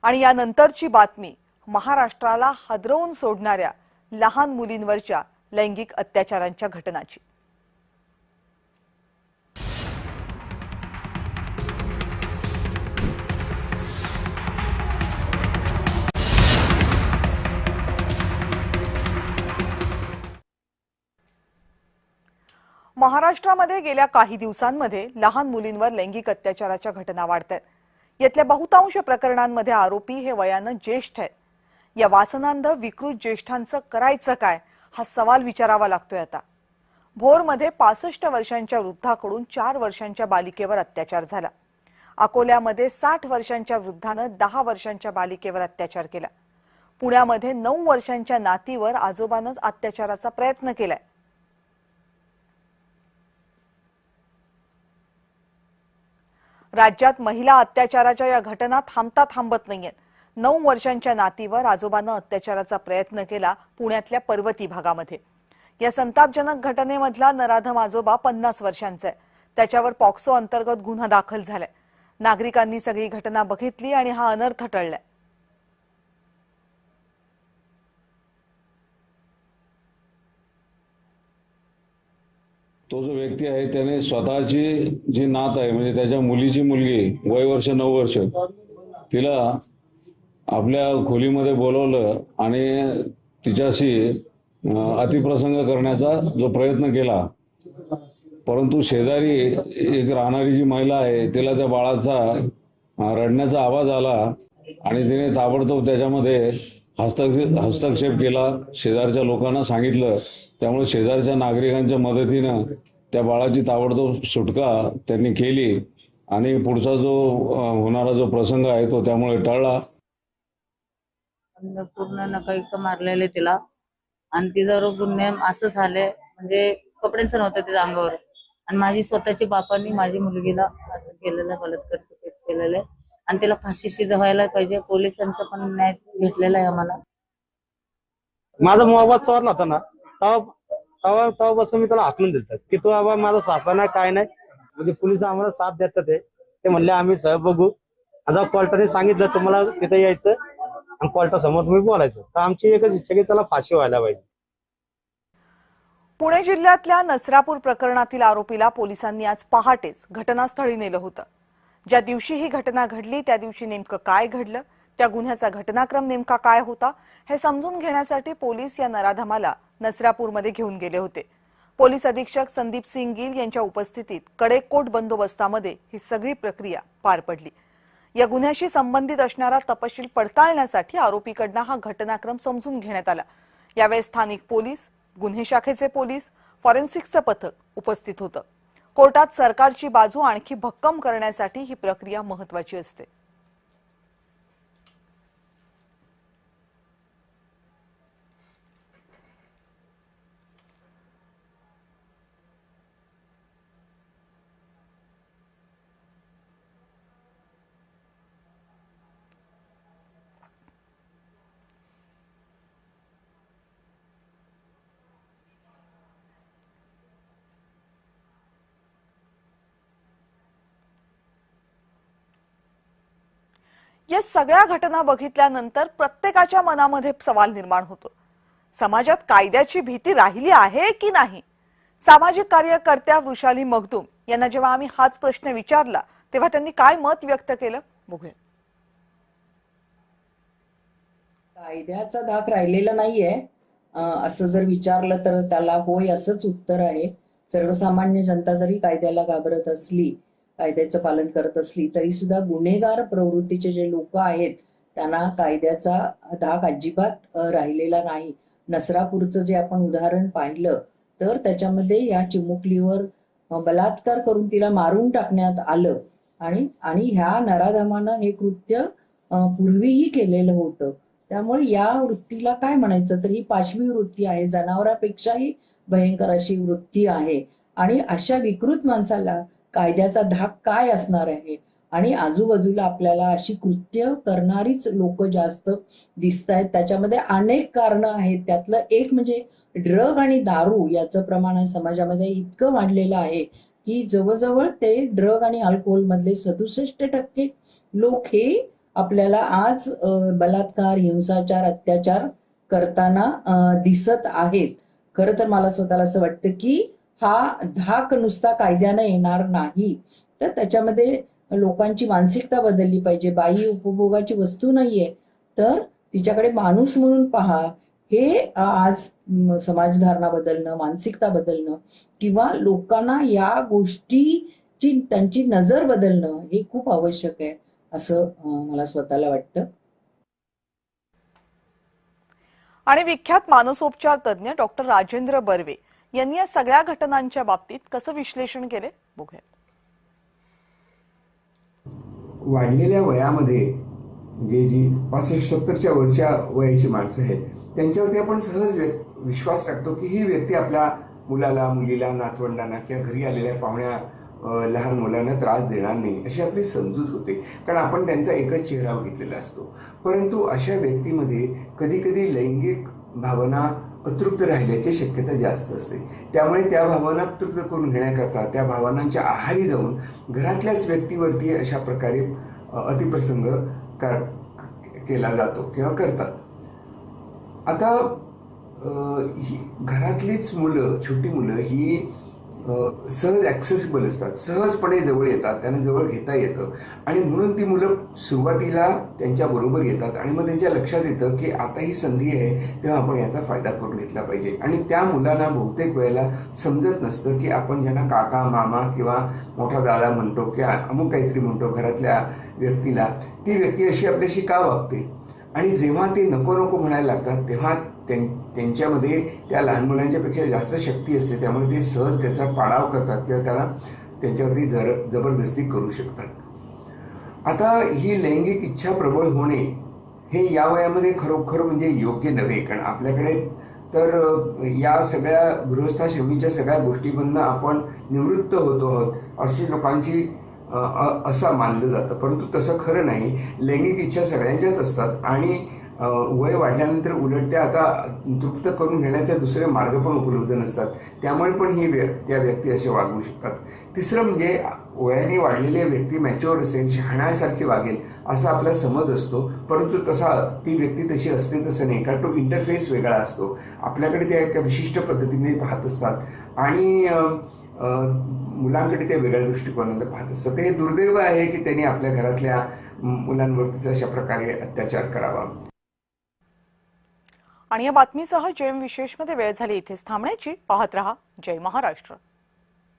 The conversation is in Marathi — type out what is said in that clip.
आणि यानंतरची बातमी महाराष्ट्राला हादरवून सोडणाऱ्या लहान मुलींवरच्या लैंगिक अत्याचारांच्या घटनांची। महाराष्ट्रामध्ये गेल्या काही दिवसांमध्ये लहान मुलींवर लैंगिक अत्याचाराच्या घटना वाढतात। यातल्या बहुतांश प्रकरणांमध्ये आरोपी हे वयाने ज्येष्ठ आहेत। या वासनांध विकृत ज्येष्ठांचं करायचं काय हा सवाल विचारावा लागतोय आता। भोरमध्ये 65 वर्षांच्या वृद्धाकडून 4 वर्षांच्या बालिकेवर अत्याचार झाला। अकोल्यामध्ये 60 वर्षांच्या वृद्धाने 10 वर्षांच्या बालिकेवर अत्याचार केला। पुण्यामध्ये 9 वर्षांच्या नातीवर आजोबानंच अत्याचाराचा प्रयत्न केलाय। राज्यात महिला अत्याचाराच्या या घटना थांबत नाहीयेत। 9 वर्षांच्या नातीवर आजोबानं अत्याचाराचा प्रयत्न केला पुण्यातल्या पर्वती भागामध्ये। या संतापजनक घटनेमधला नराधम आजोबा 50 वर्षांचा आहे। त्याच्यावर पॉक्सो अंतर्गत गुन्हा दाखल झालाय। नागरिकांनी सगळी घटना बघितली आणि हा अनर्थ टळलाय। तो जो व्यक्ती आहे त्याने स्वतःची जी नात आहे म्हणजे त्याच्या मुलीची मुलगी वय वर्ष 9 वर्ष तिला आपल्या खोलीमध्ये बोलवलं आणि तिच्याशी अतिप्रसंग करण्याचा जो प्रयत्न केला, परंतु शेजारी एक राहणारी जी महिला आहे तिला त्या बाळाचा रडण्याचा आवाज आला आणि तिने ताबडतोब त्याच्यामध्ये हस्तक्षेप केला। शेजारच्या लोकांना सांगितलं, त्यामुळे शेजारच्या नागरिकांच्या मदतीनं त्या बाळाची ताबडतोब सुटका त्यांनी केली आणि पुढचा जो होणारा जो प्रसंग आहे तो त्यामुळे टळला। पूर्ण नका मारलेले तिला आणि तिचा गुन्हे असं झाले म्हणजे कपड्यांचं नव्हतं तिच्या अंगावर आणि माझी स्वतःची बापांनी माझी मुलगीला असं केलेलं बलात्कारचं केस केलेलं आहे आणि तिला फाशीशी व्हायला पाहिजे। पोलिसांचा पण न्याय भेटलेला आहे आम्हाला। माझा मोबाईल चोरला होता ना तेव्हापासून मी त्याला हाकलून दिलतात की तो बाबा माझा सासा नाही काय नाही, म्हणजे पोलिस आम्हाला साथ देतात। ते म्हणले आम्ही सहज बघू। आता कोर्टाने सांगितलं तुम्हाला तिथे यायचं आणि कोर्टासमोर तुम्ही बोलायचं, तर आमची एकच इच्छा की त्याला फाशी व्हायला पाहिजे। पुणे जिल्ह्यातल्या नसरापूर प्रकरणातील आरोपीला पोलिसांनी आज पहाटेच घटनास्थळी नेलं होतं। ज्या दिवशी ही घटना घडली त्या दिवशी नेमकं काय घडलं, त्या गुन्ह्याचा घटनाक्रम नेमका काय होता हे समजून घेण्यासाठी पोलीस या नराधमाला नसरापूरमध्ये घेऊन गेले होते। पोलीस अधीक्षक संदीप सिंग गिल यांच्या उपस्थितीत कडेकोट बंदोबस्तामध्ये ही सगळी प्रक्रिया पार पडली। या गुन्ह्याशी संबंधित असणारा तपशील पडताळण्यासाठी आरोपीकडनं हा घटनाक्रम समजून घेण्यात आला। यावेळी स्थानिक पोलीस, गुन्हे शाखेचे पोलीस, फॉरेन्सिकचं पथक उपस्थित होतं। कोर्टात सरकारची बाजू आणखी भक्कम करण्यासाठी ही प्रक्रिया महत्त्वाची असते। या सगळ्या घटना बघितल्यानंतर प्रत्येकाच्या मनामध्ये सवाल निर्माण होतो, समाजात कायद्याची भीती राहिली आहे की नाही। सामाजिक कार्यकर्त्या वृषाली मगदूम यांना जेव्हा आम्ही हाच प्रश्न विचारला तेव्हा त्यांनी काय मत व्यक्त केलं बघूया। कायद्याचा धाक राहिलेला नाहीये असं जर विचारलं तर त्याला होय असंच उत्तर आहे। सर्वसामान्य जनता जरी कायद्याला घाबरत असली, कायद्याचं पालन करत असली तरी सुद्धा गुन्हेगार प्रवृत्तीचे जे लोक आहेत त्यांना कायद्याचा धाक अजिबात राहिलेला नाही। नसरापूरचं जे आपण उदाहरण पाहिलं तर त्याच्यामध्ये या चिमुकलीवर बलात्कार करून तिला मारून टाकण्यात आलं आणि ह्या नराधमानं हे कृत्य पूर्वीही केलेलं होतं। त्यामुळे या वृत्तीला काय म्हणायचं तर ही पाशवी वृत्ती आहे, जनावरापेक्षाही भयंकर अशी वृत्ती आहे। आणि अशा विकृत माणसाला कायद्याचा धाक काय असणार आहे। आणि आजूबाजूला आपल्याला अशी कृत्य करणारीच लोक जास्त दिसत आहेत। त्याच्यामध्ये अनेक कारणं आहेत, त्यातलं एक म्हणजे ड्रग आणि दारू याचं प्रमाण समाजामध्ये इतकं वाढलेलं आहे की जवळजवळ ते ड्रग आणि अल्कोहोल मधले 67% लोक हे आपल्याला आज बलात्कार, हिंसाचार, अत्याचार करताना दिसत आहेत. खरं तर मला स्वतःला असं वाटतं की हा धाक नुसता कायद्यानं येणार नाही, तर त्याच्यामध्ये लोकांची मानसिकता बदलली पाहिजे. बाई उपभोगाची वस्तू नाहीये, तर तिच्याकडे माणूस म्हणून पहा. हे आज समाजधारणा बदलणं, मानसिकता बदलणं किंवा लोकांना या गोष्टीची त्यांची नजर बदलणं हे खूप आवश्यक आहे असं मला स्वतःला वाटतं. आणि विख्यात मानसोपचार तज्ज्ञ डॉक्टर राजेंद्र बर्वे यांनी या सगळ्या घटनांच्या बाबतीत कसं विश्लेषण केले बघूया. वाढलेल्या वयामध्ये जी 65-70च्या वरच्या वयाची माणसं आहेत त्यांच्यावरती आपण सहज विश्वास टाकतो की ही व्यक्ती आपल्या मुलाला, मुलीला, नातवंडांना किंवा घरी आलेल्या पाहुण्या लहान मुलांना त्रास देणार नाही अशी आपली समजूत होते, कारण आपण त्यांचा एकच चेहरा बघितलेला असतो. परंतु अशा व्यक्तीमध्ये कधी कधी लैंगिक भावना अतृप्त राहिल्याची शक्यता जास्त असते. त्यामुळे त्या भावना तृप्त करून घेण्याकरता त्या भावनांच्या आहारी जाऊन घरातल्याच व्यक्तीवरती अशा प्रकारे अतिप्रसंग केला जातो किंवा करतात. आता ही घरातलीच मुलं, छोटी मुलं ही सहज ॲक्सेसिबल असतात, सहजपणे जवळ येतात, त्यांना जवळ घेता येतं आणि म्हणून ती मुलं सुरुवातीला त्यांच्याबरोबर येतात आणि मग त्यांच्या लक्षात येतं की आता ही संधी आहे, तेव्हा आपण याचा फायदा करून घेतला पाहिजे. आणि त्या मुलांना बहुतेक वेळेला समजत नसतं की आपण ज्यांना काका, मामा किंवा मोठा दादा म्हणतो किंवा अमुक काहीतरी म्हणतो घरातल्या व्यक्तीला, ती व्यक्ती अशी आपल्याशी का वागते. आणि जेव्हा ते नको नको म्हणायला लागतात तेव्हा त्यांच्यामध्ये त्या लहान मुलांच्या पेक्षा जास्त शक्ती असते, त्यामुळे ते सहज त्याचा पाडाव करतात किंवा त्याला त्यांच्यावरती जबरदस्ती करू शकतात. आता ही लैंगिक इच्छा प्रबळ होणे हे या वयामध्ये खरोखर म्हणजे योग्य नव्हे, कारण आपल्याकडे तर या सगळ्या गृहस्थाश्रमीच्या सगळ्या गोष्टींमधनं आपण निवृत्त होतो आहोत अशी लोकांची असं मानलं जातं. परंतु तसं खरं नाही. लैंगिक इच्छा सगळ्यांच्याच असतात आणि वय वाढल्यानंतर उलट त्या आता तृप्त करून घेण्याचे दुसरे मार्ग पण उपलब्ध नसतात, त्यामुळे पण ही त्या व्यक्ती असे वागू शकतात. तिसरं म्हणजे वयाने वाढलेली व्यक्ती मॅच्युअर असेल, शहाण्यासारखी वागेल असा आपला समज असतो, परंतु तसा ती व्यक्ती तशी असते तसं नाही, कारण तो इंटरफेस वेगळा असतो. आपल्याकडे त्या एका विशिष्ट पद्धतीने पाहत असतात आणि मुलांकडे ते वेगळ्या दृष्टिकोनाने पाहत असतात. हे दुर्दैव आहे की त्यांनी आपल्या घरातल्या मुलांवरतीच अशा प्रकारे अत्याचार करावा. आणि या बातमीसह जयम विशेषमध्ये वेळ झाली इथेच थांबण्याची. पाहत रहा जय महाराष्ट्र.